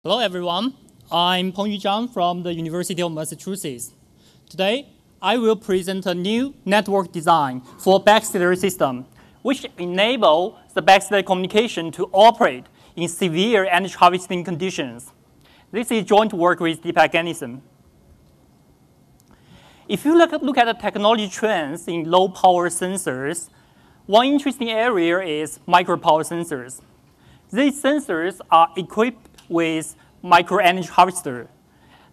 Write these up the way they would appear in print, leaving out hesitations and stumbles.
Hello everyone, I'm Pengyu Zhang from the University of Massachusetts. Today, I will present a new network design for backscatter system, which enable the backscatter communication to operate in severe energy harvesting conditions. This is joint work with Deepak Ganesan. If you look at the technology trends in low power sensors, one interesting area is micro power sensors. These sensors are equipped with micro energy harvester.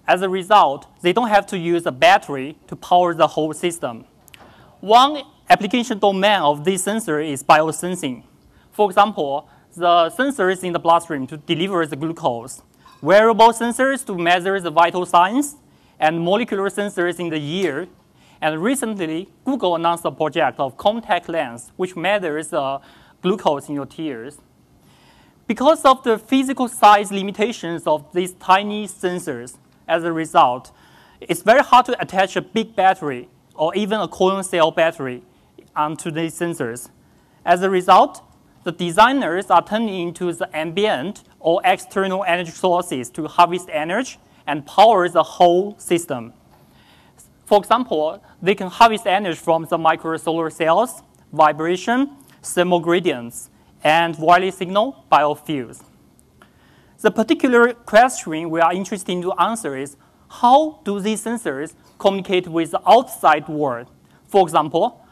As a result, they don't have to use a battery to power the whole system. One application domain of this sensor is biosensing. For example, the sensors in the bloodstream to deliver the glucose, wearable sensors to measure the vital signs, and molecular sensors in the ear. And recently, Google announced a project of contact lens, which measures the glucose in your tears. Because of the physical size limitations of these tiny sensors, as a result, it's very hard to attach a big battery or even a coin cell battery onto these sensors. As a result, the designers are turning into the ambient or external energy sources to harvest energy and power the whole system. For example, they can harvest energy from the micro solar cells, vibration, thermal gradients, and wireless signal biofuels. The particular question we are interested in to answer is, how do these sensors communicate with the outside world? For example,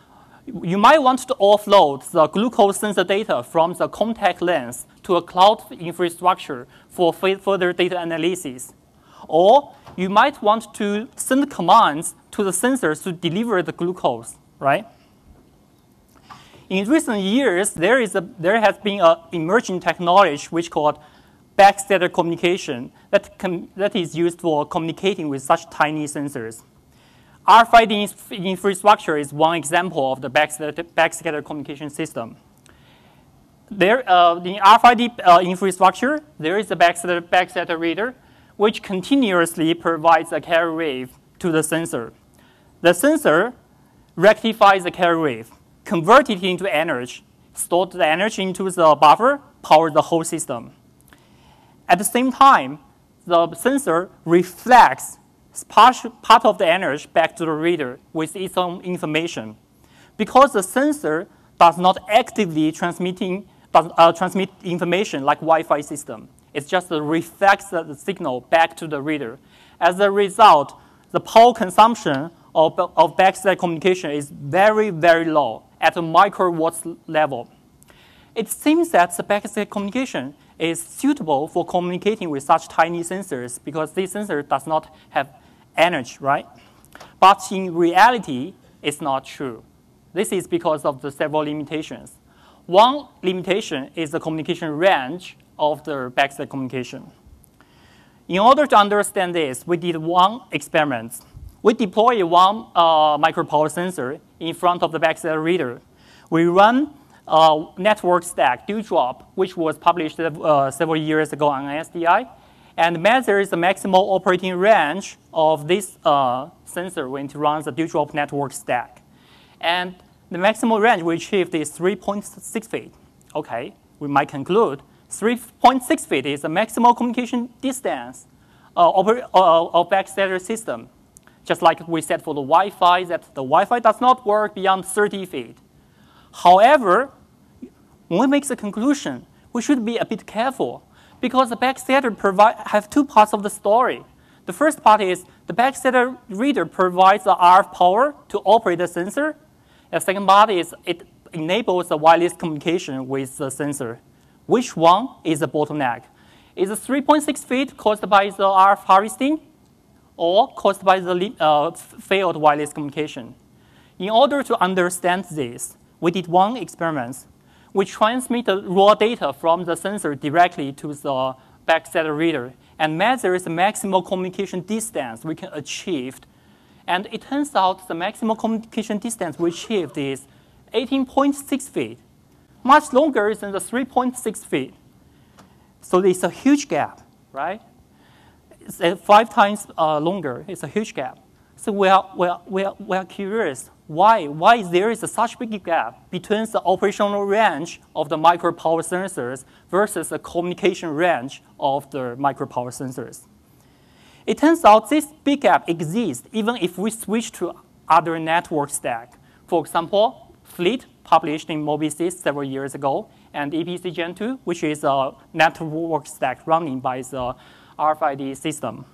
you might want to offload the glucose sensor data from the contact lens to a cloud infrastructure for further data analysis. Or you might want to send commands to the sensors to deliver the glucose, right? In recent years, there has been an emerging technology which called backscatter communication that is used for communicating with such tiny sensors. RFID infrastructure is one example of the backscatter communication system. There, in RFID infrastructure, there is a backscatter reader which continuously provides a carrier wave to the sensor. The sensor rectifies the carrier wave, convert it into energy, store the energy into the buffer, power the whole system. At the same time, the sensor reflects part of the energy back to the reader with its own information. Because the sensor does not actively transmit information like Wi-Fi system. It just reflects the signal back to the reader. As a result, the power consumption of backscatter communication is very, very low at a microwatts level. It seems that the backscatter communication is suitable for communicating with such tiny sensors because this sensor does not have energy, right? But in reality, it's not true. This is because of the several limitations. One limitation is the communication range of the backscatter communication. In order to understand this, we did one experiment. We deployed one micro power sensor in front of the backscatter reader. We run a network stack, Dewdrop, which was published several years ago on NSDI, and measures the maximal operating range of this sensor when it runs the Dewdrop network stack. And the maximal range we achieved is 3.6 feet. Okay, we might conclude 3.6 feet is the maximal communication distance of backscatter system. Just like we said for the Wi-Fi, that the Wi-Fi does not work beyond 30 feet. However, when we make the conclusion, we should be a bit careful because the backscatter have two parts of the story. The first part is the backscatter reader provides the RF power to operate the sensor. The second part is it enables the wireless communication with the sensor. Which one is the bottleneck? Is the 3.6 feet caused by the RF harvesting or caused by the failed wireless communication? In order to understand this, we did one experiment. We transmit the raw data from the sensor directly to the backscatter reader and measures the maximal communication distance we can achieve. And it turns out the maximal communication distance we achieved is 18.6 feet, much longer than the 3.6 feet. So it's a huge gap, right? It's 5 times longer. It's a huge gap. So we are curious, why there is such big gap between the operational range of the micro power sensors versus the communication range of the micro power sensors. It turns out this big gap exists even if we switch to other network stack. For example, Flit, published in Mobisys several years ago, and EPC Gen 2, which is a network stack running by the RFID system.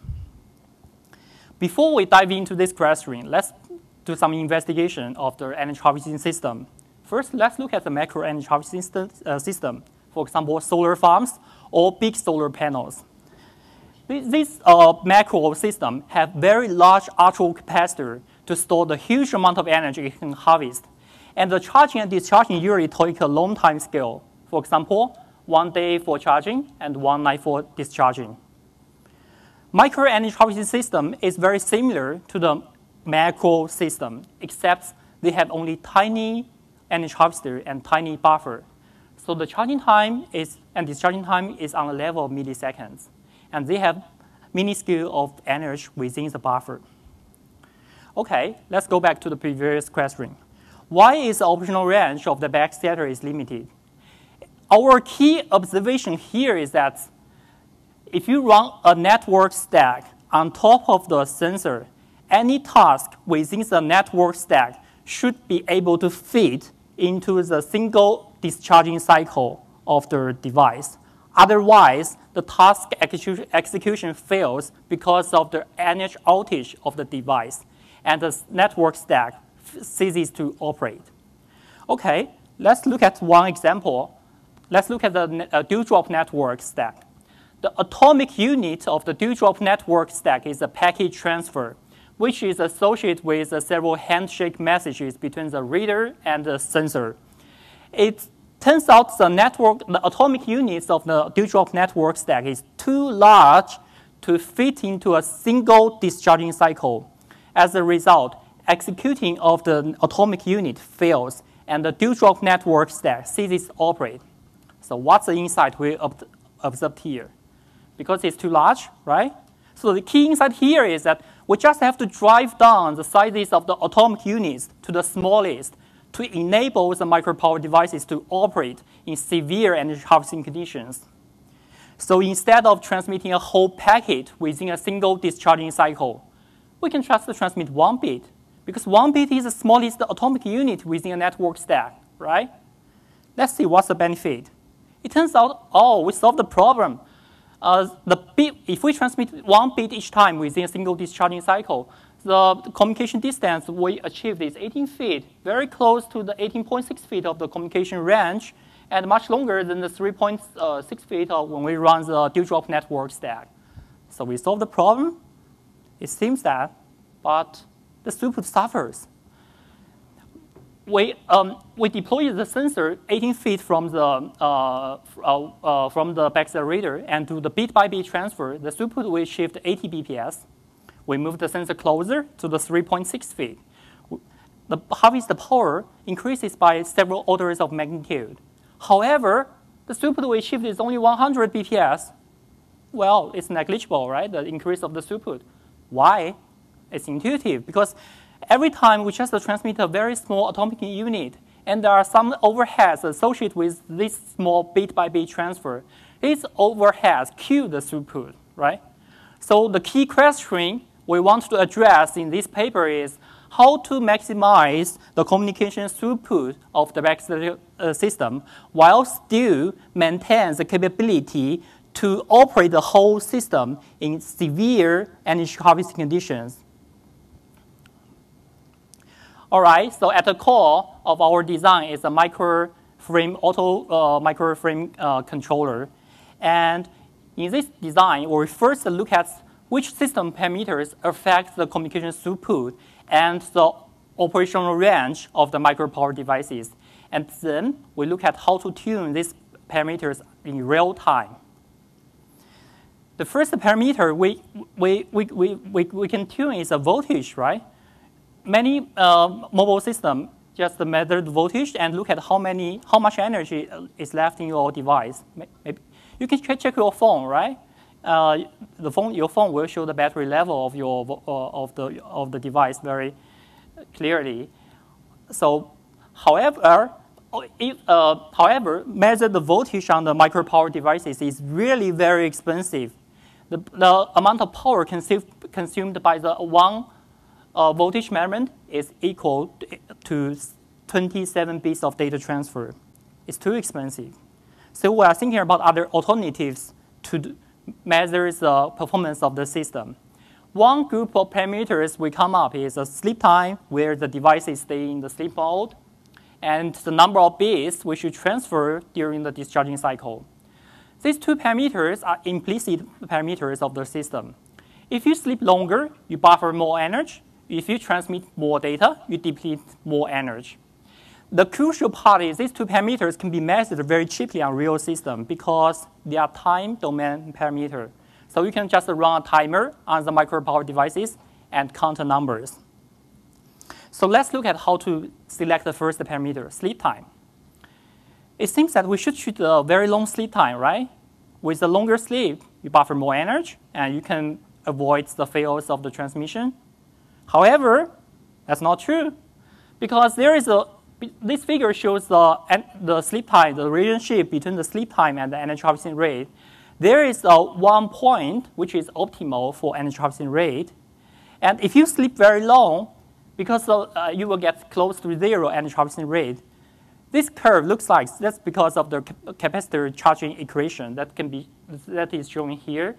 Before we dive into this question, let's do some investigation of the energy harvesting system. First, let's look at the macro energy harvesting system. For example, solar farms or big solar panels. This macro system have very large ultra capacitor to store the huge amount of energy it can harvest. And the charging and discharging usually take a long time scale. For example, 1 day for charging and 1 night for discharging. Micro energy harvesting system is very similar to the macro system, except they have only tiny energy harvester and tiny buffer. So the charging time and discharging time is on the level of milliseconds. And they have minuscule of energy within the buffer. Okay, let's go back to the previous question. Why is the operational range of the backscatter is limited? Our key observation here is that if you run a network stack on top of the sensor, any task within the network stack should be able to fit into the single discharging cycle of the device. Otherwise, the task execution fails because of the energy outage of the device, and the network stack ceases to operate. Okay, let's look at one example. Let's look at the Dewdrop network stack. The atomic unit of the Dewdrop network stack is a packet transfer, which is associated with several handshake messages between the reader and the sensor. It turns out the atomic units of the Dewdrop network stack is too large to fit into a single discharging cycle. As a result, executing of the atomic unit fails, and the Dewdrop network stack ceases to operate. So what's the insight we observed here? Because it's too large, right? So the key insight here is that we just have to drive down the sizes of the atomic units to the smallest to enable the micropower devices to operate in severe energy harvesting conditions. So instead of transmitting a whole packet within a single discharging cycle, we can just transmit 1 bit, because 1 bit is the smallest atomic unit within a network stack, right? Let's see what's the benefit. It turns out, oh, we solved the problem. If we transmit 1 bit each time within a single discharging cycle, the communication distance we achieved is 18 feet, very close to the 18.6 feet of the communication range, and much longer than the 3.6 feet when we run the Dewdrop network stack. So we solved the problem. It seems that, but the throughput suffers. We deployed the sensor 18 feet from the backscatter and do the bit-by-bit transfer. The throughput will shift 80 bps. We move the sensor closer to the 3.6 feet. The harvest power increases by several orders of magnitude. However, the throughput we shift is only 100 bps. Well, it's negligible, right? The increase of the throughput. Why? It's intuitive, because every time we just transmit a very small atomic unit, and there are some overheads associated with this small bit-by-bit transfer. These overheads kill the throughput, right? So the key question we want to address in this paper is how to maximize the communication throughput of the backstage system while still maintain the capability to operate the whole system in severe energy harvesting conditions. All right, so at the core of our design is a microframe microframe controller. And in this design, we first look at which system parameters affect the communication throughput and the operational range of the micropower devices. And then we look at how to tune these parameters in real time. The first parameter we can tune is a voltage, right? Many mobile systems just measure the voltage and look at how much energy is left in your device. Maybe you can check your phone, right? Your phone will show the battery level of the device very clearly. however, measure the voltage on the micropower devices is really very expensive. The amount of power consumed by the one voltage measurement is equal to 27 bits of data transfer. It's too expensive. So we are thinking about other alternatives to measure the performance of the system. One group of parameters we come up is a sleep time, where the device is staying in the sleep mode, and the number of bits we should transfer during the discharging cycle. These two parameters are implicit parameters of the system. If you sleep longer, you buffer more energy. If you transmit more data, you deplete more energy. The crucial part is these two parameters can be measured very cheaply on real system because they are time domain parameter. So you can just run a timer on the micropower devices and count the numbers. So let's look at how to select the first parameter, sleep time. It seems that we should choose a very long sleep time, right? With the longer sleep, you buffer more energy, and you can avoid the fails of the transmission. However, that's not true, because this figure shows the sleep time, the relationship between the sleep time and the energy harvesting rate. There is one point which is optimal for energy harvesting rate. And if you sleep very long, because you will get close to 0 energy harvesting rate, this curve looks like that's because of the capacitor charging equation that is shown here.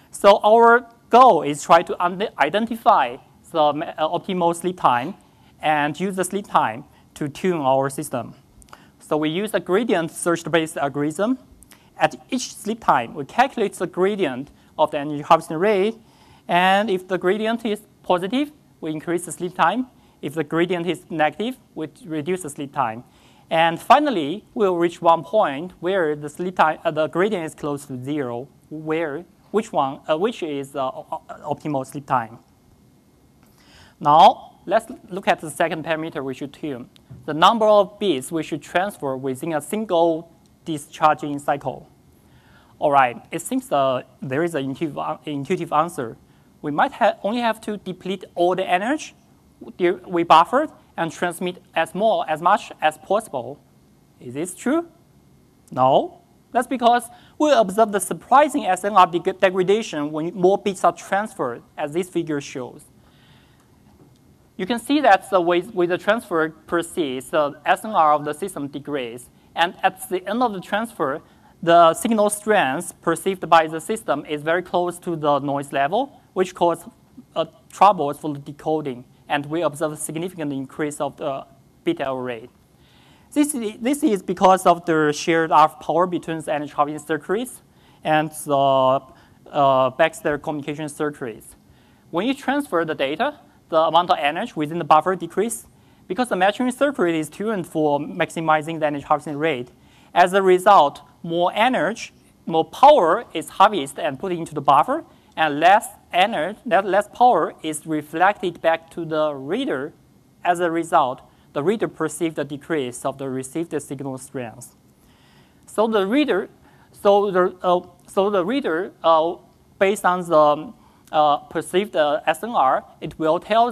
So our goal is try to identify the optimal sleep time and use the sleep time to tune our system. So we use a gradient search-based algorithm. At each sleep time, we calculate the gradient of the energy harvesting rate. And if the gradient is positive, we increase the sleep time. If the gradient is negative, we reduce the sleep time. And finally, we'll reach one point where the sleep time, the gradient is close to 0, which is optimal sleep time. Now, let's look at the second parameter we should tune. The number of bits we should transfer within a single discharging cycle. All right, it seems there is an intuitive answer. We might only have to deplete all the energy we buffered and transmit as much as possible. Is this true? No. That's because we observe the surprising SNR degradation when more bits are transferred, as this figure shows. You can see that with the transfer proceeds, the SNR of the system degrades. And at the end of the transfer, the signal strength perceived by the system is very close to the noise level, which causes troubles for the decoding. And we observe a significant increase of the bit error rate. This is because of the shared RF power between the energy harvesting circuits and the backstage communication circuits. When you transfer the data, the amount of energy within the buffer decreases because the matching circuit is tuned for maximizing the energy harvesting rate. As a result, more energy, more power is harvested and put into the buffer, and less power is reflected back to the reader. As a result, the reader perceives the decrease of the received signal strength. So the reader, based on the perceived SNR, it will tell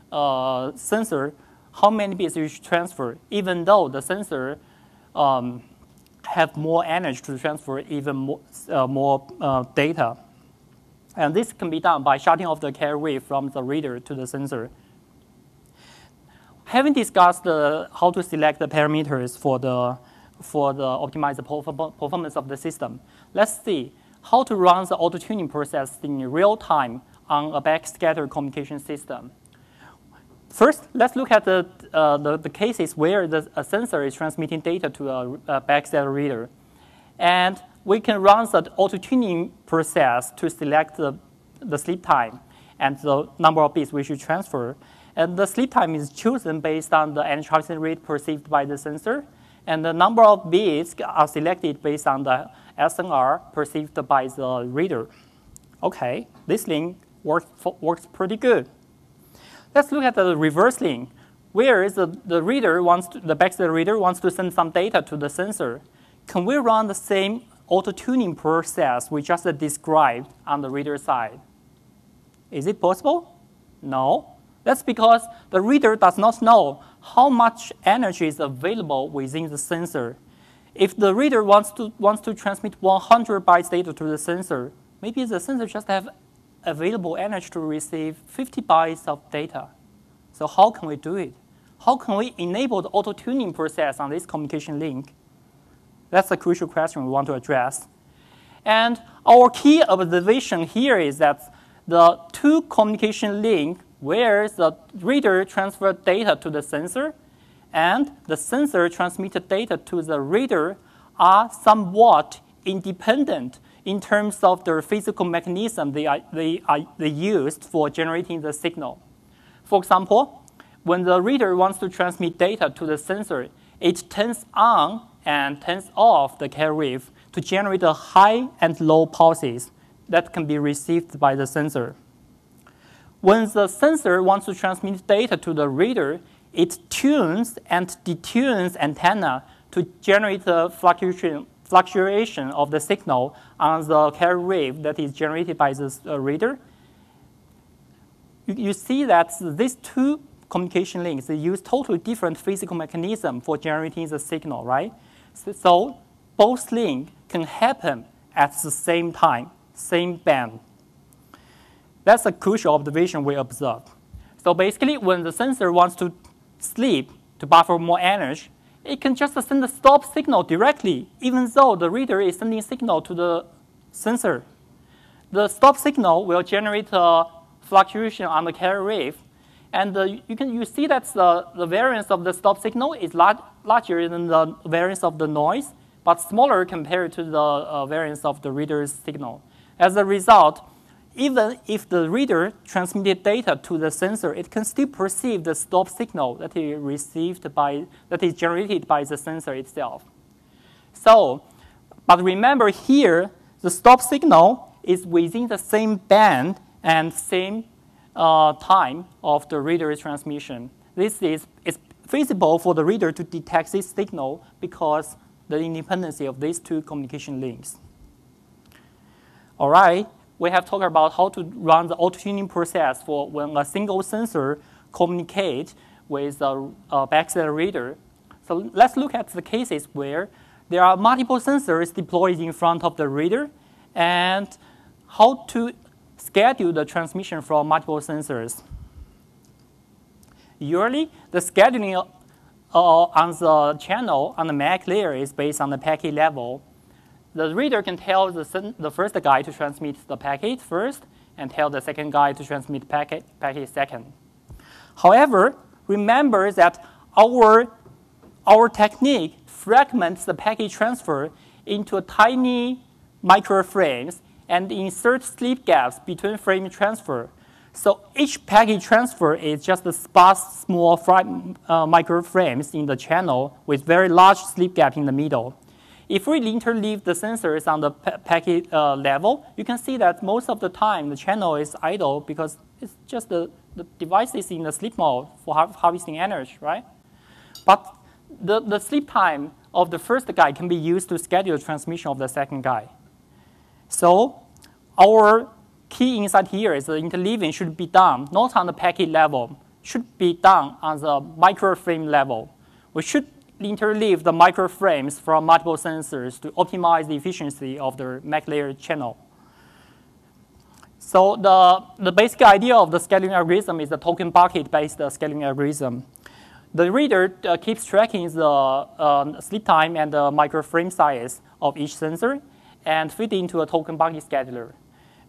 the sensor how many bits you should transfer, even though the sensor have more energy to transfer even more data. And this can be done by shutting off the carrier wave from the reader to the sensor. Having discussed how to select the parameters for the optimize the performance of the system, let's see how to run the auto-tuning process in real time on a backscatter communication system. First, let's look at the cases where a sensor is transmitting data to a backscatter reader. And we can run the auto-tuning process to select the sleep time and the number of bits we should transfer. And the sleep time is chosen based on the energy harvesting rate perceived by the sensor. And the number of bits are selected based on the SNR perceived by the reader. OK, this link works pretty good. Let's look at the reverse link, where the backscatter reader wants to send some data to the sensor. Can we run the same auto-tuning process we just described on the reader side? Is it possible? No. That's because the reader does not know how much energy is available within the sensor. If the reader wants to transmit 100 bytes data to the sensor, maybe the sensor just have available energy to receive 50 bytes of data. So how can we do it? How can we enable the auto-tuning process on this communication link? That's a crucial question we want to address. And our key observation here is that the two communication link where the reader transfers data to the sensor and the sensor transmitted data to the reader are somewhat independent in terms of the physical mechanism they used for generating the signal. For example, when the reader wants to transmit data to the sensor, it turns on and turns off the carrier wave to generate the high and low pulses that can be received by the sensor. When the sensor wants to transmit data to the reader, it tunes and detunes antenna to generate the fluctuation of the signal on the carrier wave that is generated by the reader. You see that these two communication links, they use totally different physical mechanism for generating the signal, right? So both links can happen at the same time, same band. That's a crucial observation we observed. So basically, when the sensor wants to sleep to buffer more energy, it can just send a stop signal directly, even though the reader is sending signal to the sensor. The stop signal will generate a fluctuation on the carrier wave. And you see that the variance of the stop signal is larger than the variance of the noise, but smaller compared to the variance of the reader's signal. As a result, even if the reader transmitted data to the sensor, it can still perceive the stop signal that is generated by the sensor itself. So, but remember here, the stop signal is within the same band and same time of the reader's transmission. This is feasible for the reader to detect this signal because the independency of these two communication links. All right. We have talked about how to run the auto-tuning process for when a single sensor communicates with a backscatter reader. So let's look at the cases where there are multiple sensors deployed in front of the reader and how to schedule the transmission from multiple sensors. Usually, the scheduling on the channel on the MAC layer is based on the packet level. The reader can tell the first guy to transmit the packet first and tell the second guy to transmit packet second. However, remember that our technique fragments the packet transfer into tiny microframes and insert sleep gaps between frame transfer. So each packet transfer is just a sparse small microframes in the channel with very large sleep gap in the middle. If we interleave the sensors on the packet level, you can see that most of the time the channel is idle because it's just the device is in the sleep mode for harvesting energy, right? But the sleep time of the first guy can be used to schedule the transmission of the second guy. So our key insight here is the interleaving should be done not on the packet level, should be done on the microframe level. We should interleave the microframes from multiple sensors to optimize the efficiency of the MAC layer channel. So the basic idea of the scheduling algorithm is the token bucket-based scheduling algorithm. The reader keeps tracking the sleep time and the microframe size of each sensor and fit into a token bucket scheduler.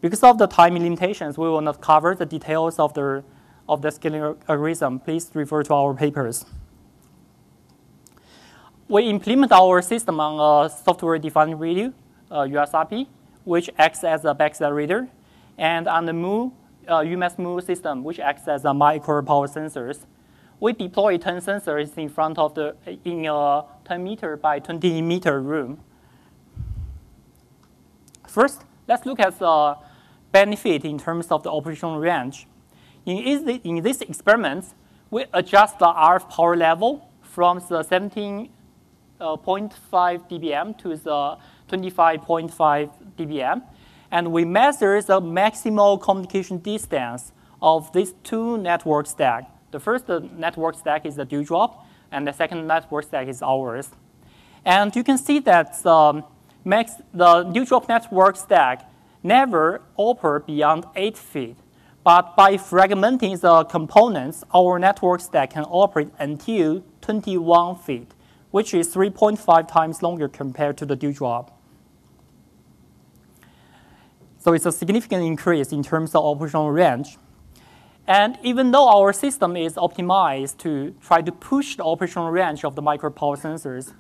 Because of the time limitations, we will not cover the details of the scheduling algorithm. Please refer to our papers. We implement our system on a software-defined radio, USRP, which acts as a backscatter reader, and on the Moo, UMass Moo system, which acts as a micro power sensors. We deploy 10 sensors in front of in a 10 meter by 20 meter room. First, let's look at the benefit in terms of the operational range. In this experiment, we adjust the RF power level from the 17.5 dBm to the 25.5 dBm, and we measure the maximal communication distance of these two network stacks. The first network stack is the Dewdrop, and the second network stack is ours. And you can see that the Dewdrop network stack never operates beyond 8 feet. But by fragmenting the components, our network stack can operate until 21 feet, which is 3.5 times longer compared to the Dewdrop. So it's a significant increase in terms of operational range. And even though our system is optimized to try to push the operational range of the micropower sensors,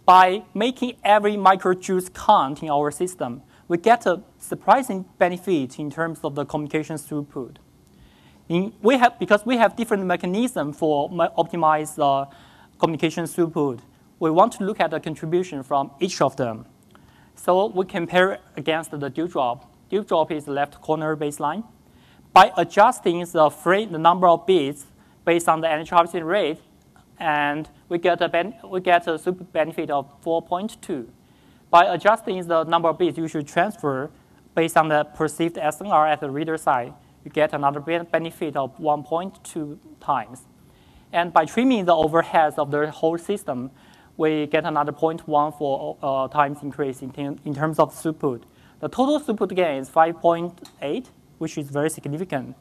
by making every microjoule count in our system, we get a surprising benefit in terms of the communication throughput. Because we have different mechanisms for optimize communication throughput, we want to look at the contribution from each of them. So we compare against the Dewdrop. Dewdrop is the left corner baseline. By adjusting the number of bits based on the energy harvesting rate, and we get a throughput benefit of 4.2. By adjusting the number of bits you should transfer based on the perceived SNR at the reader side, you get another benefit of 1.2 times. And by trimming the overheads of the whole system, we get another 0.14 times increase in terms of throughput. The total throughput gain is 5.8, which is very significant.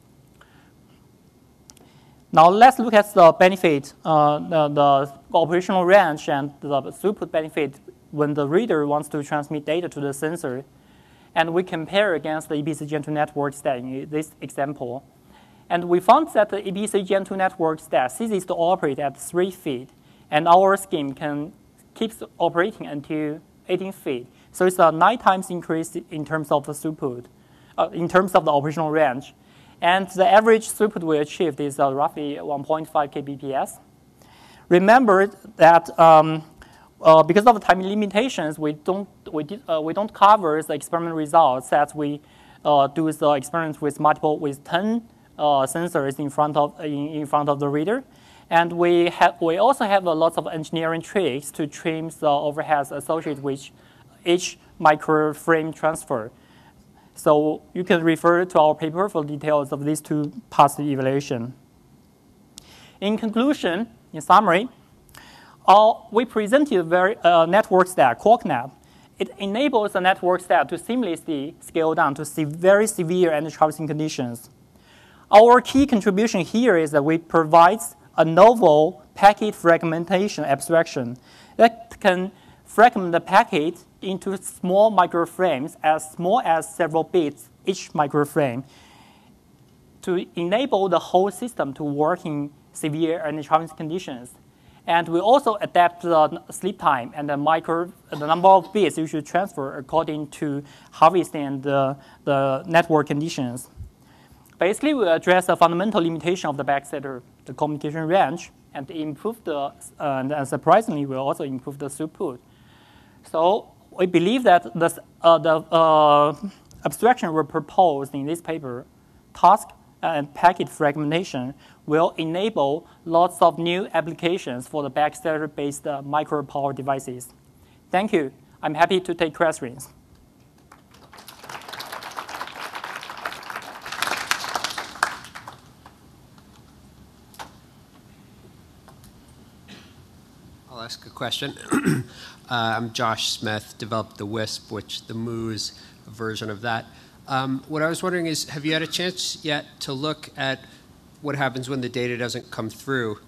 Now let's look at the benefit, the operational range and the throughput benefit when the reader wants to transmit data to the sensor. And we compare against the EPC Gen 2 network stack in this example. And we found that the EPC Gen 2 network stack ceases to operate at 3 feet, and our scheme can keep operating until 18 feet. So it's a 9 times increase in terms of the throughput, in terms of the operational range. And the average throughput we achieved is roughly 1.5 kbps. Remember that because of the time limitations, we don't cover the experiment results as we do the experiments with 10 sensors in front of the reader, and we also have a lot of engineering tricks to trim the overheads associated with each microframe transfer. So you can refer to our paper for details of these two past evaluation. In conclusion, in summary, we presented a very network stack, QuarkNet. It enables the network stack to seamlessly scale down to very severe energy harvesting conditions. Our key contribution here is that we provide a novel packet fragmentation abstraction that can fragment the packet into small microframes as small as several bits each microframe to enable the whole system to work in severe energy harvesting conditions. And we also adapt the sleep time and the number of bits you should transfer according to harvesting and the network conditions. Basically, we address the fundamental limitation of the backscatter, the communication range, and improve and surprisingly, we also improve the throughput. So we believe that the abstraction we proposed in this paper, task and packet fragmentation, will enable lots of new applications for the backscatter-based micropower devices. Thank you. I'm happy to take questions. I'll ask a question. I'm Josh Smith, developed the WISP, which the Moo is a version of that. What I was wondering is, have you had a chance yet to look at what happens when the data doesn't come through?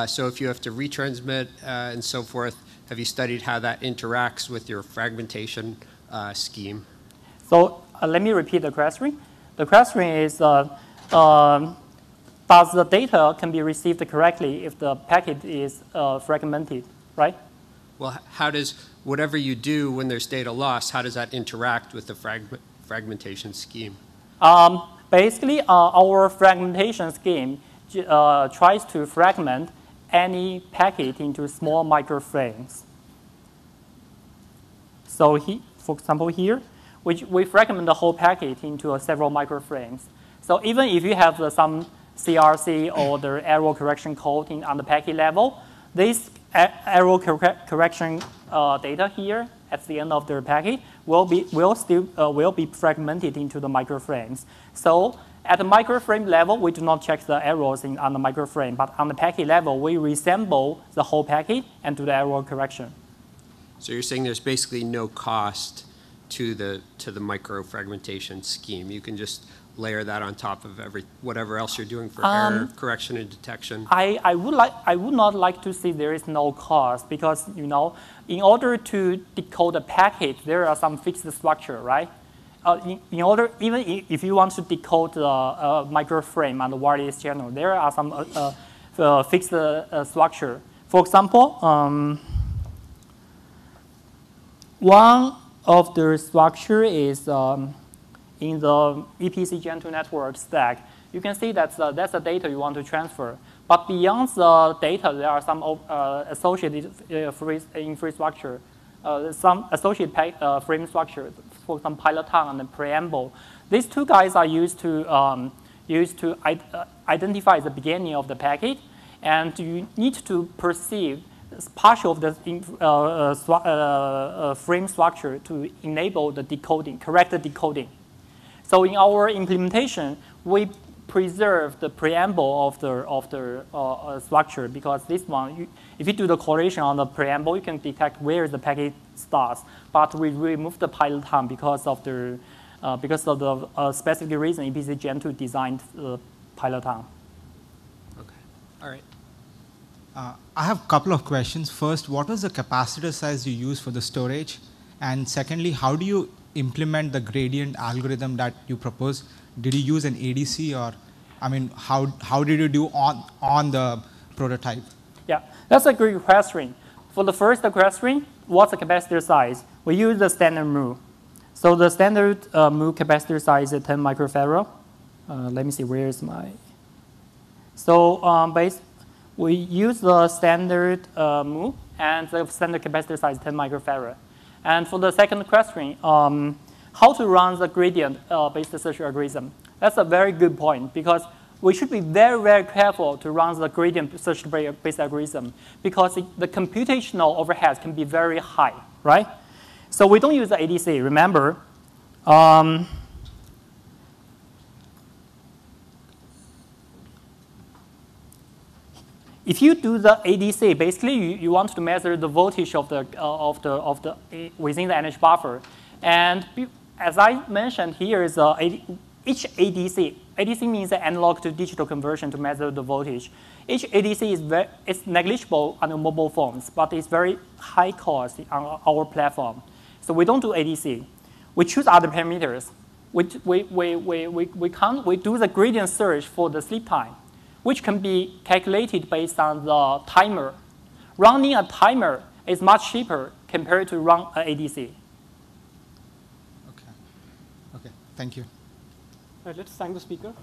So if you have to retransmit and so forth, have you studied how that interacts with your fragmentation scheme? So let me repeat the question. The question is, does the data can be received correctly if the packet is fragmented, right? Well, how does whatever you do when there's data loss, how does that interact with the fragmentation scheme? Basically, our fragmentation scheme tries to fragment any packet into small microframes. So for example here, we fragment the whole packet into several microframes. So even if you have some CRC or the error correction code on the packet level, this error correction data here at the end of the packet will be fragmented into the microframes. So At the microframe level, we do not check the errors on the microframe, but on the packet level, we reassemble the whole packet and do the error correction. So you're saying there's basically no cost to the microfragmentation scheme. You can just layer that on top of whatever else you're doing for error correction and detection. I would not like to say there is no cost, because in order to decode a packet, there are some fixed structure, right? Even if you want to decode the microframe on the wireless channel, there are some fixed structure. For example, one of the structure is in the EPC Gen 2 network stack. You can see that's the data you want to transfer. But beyond the data, there are some associated free structure, some associated frame structure, for example, piloton and the preamble. These two guys are used to identify the beginning of the packet, and you need to perceive partial of the frame structure to enable the decoding, correct the decoding. So in our implementation, we preserve the preamble of the structure, because this one, if you do the correlation on the preamble, you can detect where the packet starts. But we remove the piloton because of the specific reason EPC Gen 2 designed the piloton. Okay. All right. I have a couple of questions. First, what was the capacitor size you use for the storage? And secondly, how do you implement the gradient algorithm that you propose? Did you use an ADC, or, I mean, how did you do on the prototype? Yeah, that's a great question. For the first question, what's the capacitor size? We use the standard Moo. So the standard Moo capacitor size is 10 microfarad. Let me see, where is my? So we use the standard Moo, and the standard capacitor size is 10 microfarad. And for the second question, how to run the gradient-based search algorithm? That's a very good point, because we should be very, very careful to run the gradient search-based algorithm, because the computational overhead can be very high, right? So we don't use the ADC, remember. If you do the ADC, basically you want to measure the voltage of the within the energy buffer, and as I mentioned here is each ADC. ADC means the analog to digital conversion to measure the voltage. Each ADC is negligible on the mobile phones, but it's very high cost on our platform. So we don't do ADC. We choose other parameters. We do the gradient search for the sleep time, which can be calculated based on the timer. Running a timer is much cheaper compared to run an ADC. Okay, thank you. All right, let's thank the speaker.